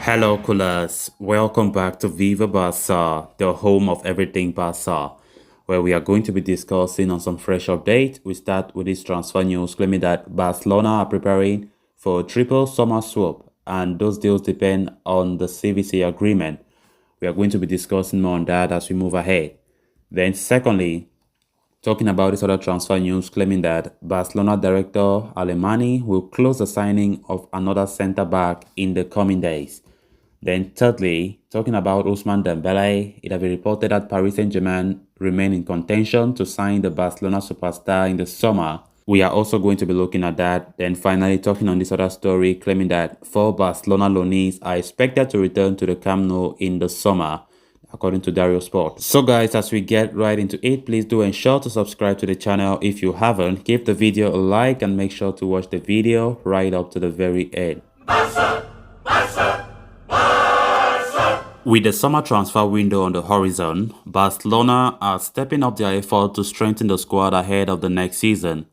Hello, coolers. Welcome back to Viva Barca, the home of everything Barca, where we are going to be discussing on some fresh update. We start with this transfer news claiming that Barcelona are preparing for a triple summer swap, and those deals depend on the CVC agreement. We are going to be discussing more on that as we move ahead. Then, secondly, talking about this other transfer news claiming that Barcelona director Alemany will close the signing of another centre back in the coming days. Then thirdly, talking about Ousmane Dembele, it has been reported that Paris Saint-Germain remain in contention to sign the Barcelona superstar in the summer. We are also going to be looking at that. Then finally, talking on this other story, claiming that 4 Barcelona loanees are expected to return to the Camp Nou in the summer, according to Dario Sport. So guys, as we get right into it, please do ensure to subscribe to the channel if you haven't. Give the video a like and make sure to watch the video right up to the very end. With the summer transfer window on the horizon, Barcelona are stepping up their effort to strengthen the squad ahead of the next season.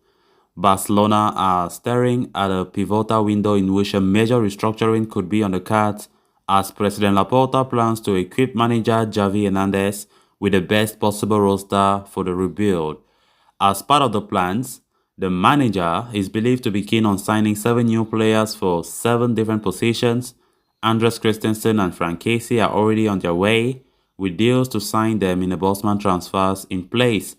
Barcelona are staring at a pivotal window in which a major restructuring could be on the cards, as President Laporta plans to equip manager Xavi Hernandez with the best possible roster for the rebuild. As part of the plans, the manager is believed to be keen on signing 7 new players for 7 different positions. Andres Christensen and Frank Casey are already on their way, with deals to sign them in the Bosman transfers in place.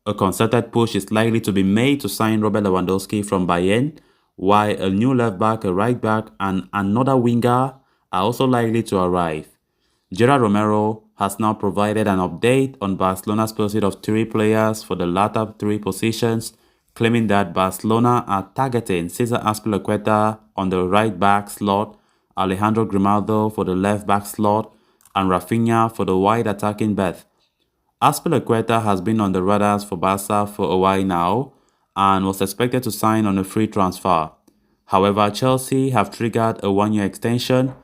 A concerted push is likely to be made to sign Robert Lewandowski from Bayern, while a new left-back, a right-back, and another winger are also likely to arrive. Gerard Romero has now provided an update on Barcelona's pursuit of 3 players for the latter 3 positions, claiming that Barcelona are targeting Cesar Azpilicueta on the right-back slot, Alejandro Grimaldo for the left-back slot, and Rafinha for the wide attacking berth. Azpilicueta has been on the radars for Barca for a while now and was expected to sign on a free transfer. However, Chelsea have triggered a 1-year extension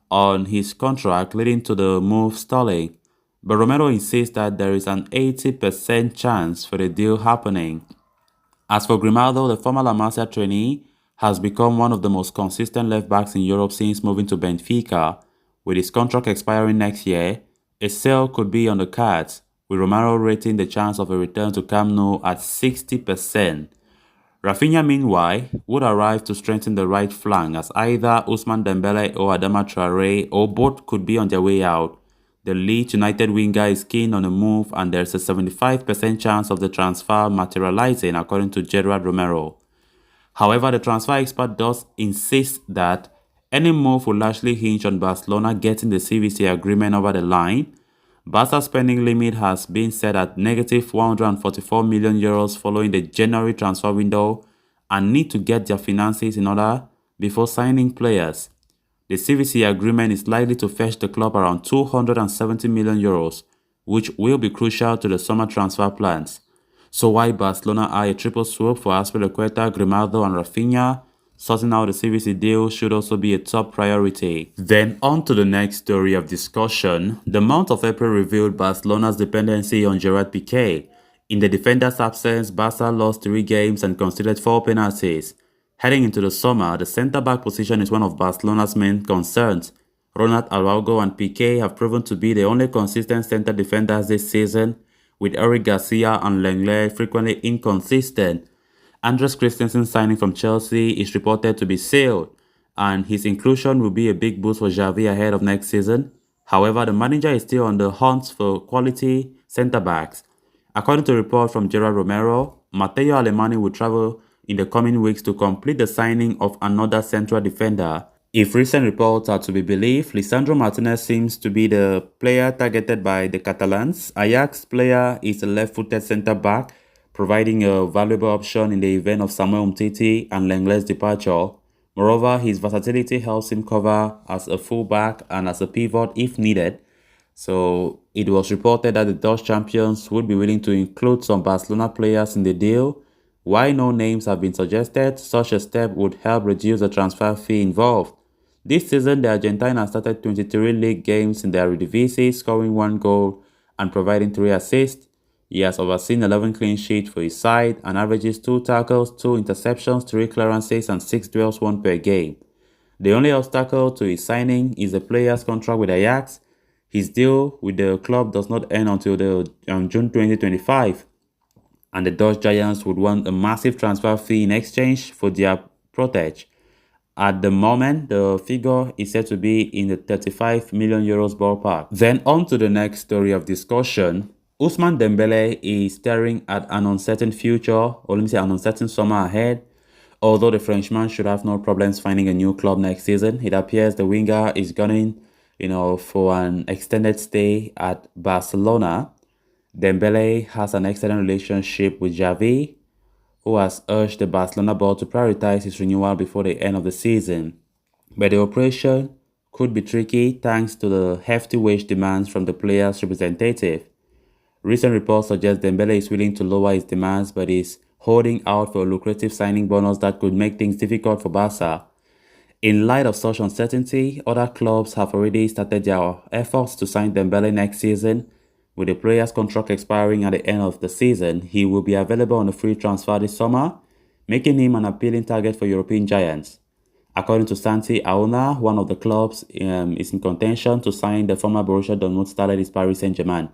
on his contract, leading to the move stalling. But Romero insists that there is an 80% chance for the deal happening. As for Grimaldo, the former La Masia trainee has become one of the most consistent left-backs in Europe since moving to Benfica. With his contract expiring next year, a sale could be on the cards, with Romero rating the chance of a return to Camp Nou at 60%. Rafinha, meanwhile, would arrive to strengthen the right flank, as either Ousmane Dembele or Adama Traoré or both could be on their way out. The Leeds United winger is keen on a move, and there's a 75% chance of the transfer materializing, according to Gerard Romero. However, the transfer expert does insist that any move will largely hinge on Barcelona getting the CVC agreement over the line. Barca's spending limit has been set at negative €144 million following the January transfer window and need to get their finances in order before signing players. The CVC agreement is likely to fetch the club around €270 million, which will be crucial to the summer transfer plans. So why Barcelona are a triple swap for Azpilicueta, Grimaldo and Rafinha? Sorting out the CVC deal should also be a top priority. Then on to the next story of discussion. The month of April revealed Barcelona's dependency on Gerard Piqué. In the defender's absence, Barca lost 3 games and conceded 4 penalties. Heading into the summer, the centre-back position is one of Barcelona's main concerns. Ronald Araujo and Piqué have proven to be the only consistent centre defenders this season, with Eric Garcia and Lenglet frequently inconsistent. Andres Christensen's signing from Chelsea is reported to be sealed, and his inclusion will be a big boost for Xavi ahead of next season. However, the manager is still on the hunt for quality centre-backs. According to a report from Gerard Romero, Matteo Alemany will travel in the coming weeks to complete the signing of another central defender. If recent reports are to be believed, Lisandro Martinez seems to be the player targeted by the Catalans. Ajax player is a left-footed centre-back, providing a valuable option in the event of Samuel Umtiti and Lenglet's departure. Moreover, his versatility helps him cover as a fullback and as a pivot if needed. So it was reported that the Dutch champions would be willing to include some Barcelona players in the deal. While no names have been suggested, such a step would help reduce the transfer fee involved. This season, the Argentine has started 23 league games in the Eredivisie, scoring 1 goal and providing 3 assists. He has overseen 11 clean sheets for his side and averages 2 tackles, 2 interceptions, 3 clearances and 6 duels won per game. The only obstacle to his signing is the player's contract with Ajax. His deal with the club does not end until June 2025, and the Dutch Giants would want a massive transfer fee in exchange for their protege. At the moment, the figure is said to be in the 35 million euros ballpark. Then on to the next story of discussion. Ousmane Dembele is staring at an uncertain future, or let me say an uncertain summer ahead. Although the Frenchman should have no problems finding a new club next season, it appears the winger is gunning, for an extended stay at Barcelona. Dembele has an excellent relationship with Xavi, who has urged the Barcelona board to prioritize his renewal before the end of the season. But the operation could be tricky thanks to the hefty wage demands from the player's representative. Recent reports suggest Dembele is willing to lower his demands but is holding out for a lucrative signing bonus that could make things difficult for Barca. In light of such uncertainty, other clubs have already started their efforts to sign Dembele next season. With the player's contract expiring at the end of the season, he will be available on a free transfer this summer, making him an appealing target for European giants. According to Santi Auna, one of the clubs is in contention to sign the former Borussia Dortmund starlet Paris Saint-Germain.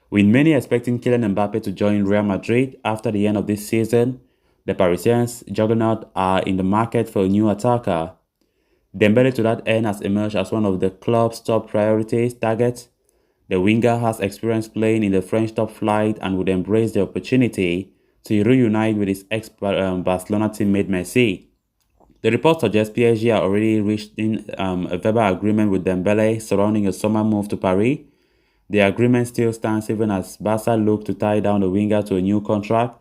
With many expecting Kylian Mbappe to join Real Madrid after the end of this season, the Parisians' juggernaut are in the market for a new attacker. Dembele to that end has emerged as one of the club's top priority targets. The winger has experience playing in the French top flight and would embrace the opportunity to reunite with his ex-Barcelona teammate Messi. The report suggests PSG are already reached in a verbal agreement with Dembele surrounding a summer move to Paris. The agreement still stands even as Barca look to tie down the winger to a new contract.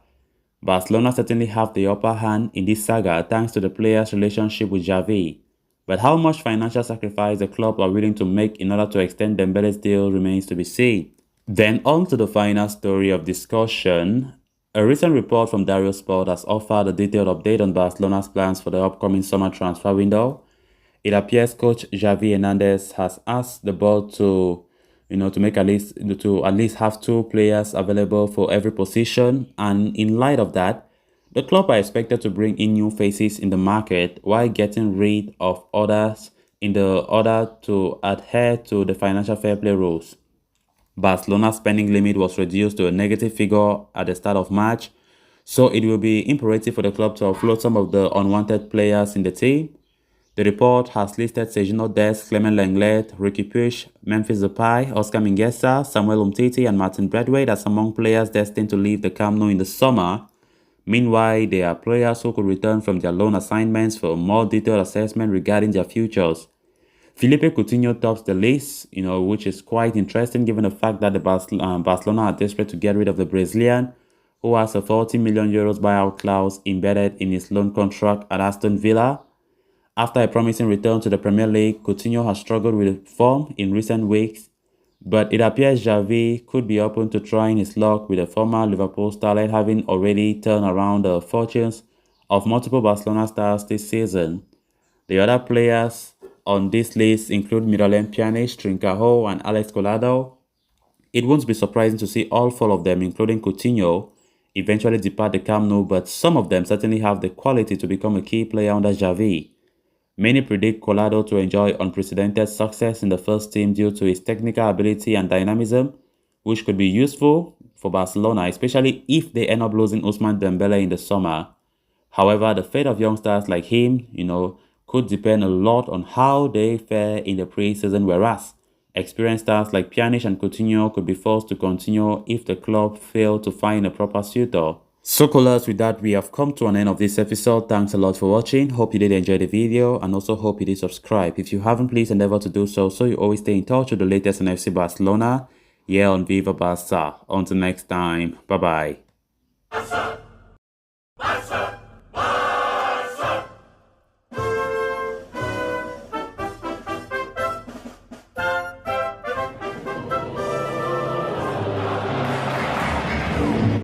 Barcelona certainly have the upper hand in this saga thanks to the player's relationship with Xavi. But how much financial sacrifice the club are willing to make in order to extend Dembele's deal remains to be seen. Then on to the final story of discussion. A recent report from Dario Sport has offered a detailed update on Barcelona's plans for the upcoming summer transfer window. It appears coach Xavi Hernandez has asked the board to make at least have 2 players available for every position, and in light of that, the club are expected to bring in new faces in the market while getting rid of others in order to adhere to the financial fair play rules. Barcelona's spending limit was reduced to a negative figure at the start of March, so it will be imperative for the club to offload some of the unwanted players in the team. The report has listed Sergio Dest, Clement Lenglet, Ricky Puig, Memphis Depay, Oscar Mingueza, Samuel Umtiti and Martin Braithwaite as among players destined to leave the Camp Nou in the summer. Meanwhile, there are players who could return from their loan assignments for a more detailed assessment regarding their futures. Philippe Coutinho tops the list, which is quite interesting given the fact that the Barcelona are desperate to get rid of the Brazilian, who has a 40 million euros buyout clause embedded in his loan contract at Aston Villa. After a promising return to the Premier League, Coutinho has struggled with form in recent weeks, but it appears Xavi could be open to trying his luck with the former Liverpool starlet, having already turned around the fortunes of multiple Barcelona stars this season. The other players on this list include Miralem Pjanic, Trincao and Alex Collado. It won't be surprising to see all 4 of them, including Coutinho, eventually depart the Camp Nou, but some of them certainly have the quality to become a key player under Xavi. Many predict Collado to enjoy unprecedented success in the first team due to his technical ability and dynamism, which could be useful for Barcelona, especially if they end up losing Ousmane Dembele in the summer. However, the fate of youngsters like him, could depend a lot on how they fare in the pre-season, whereas experienced stars like Pjanic and Coutinho could be forced to continue if the club fail to find a proper suitor. So callers, with that, we have come to an end of this episode. Thanks a lot for watching. Hope you did enjoy the video and also hope you did subscribe. If you haven't, please endeavor to do so you always stay in touch with the latest on FC Barcelona here on Viva Barca. Until next time, bye-bye.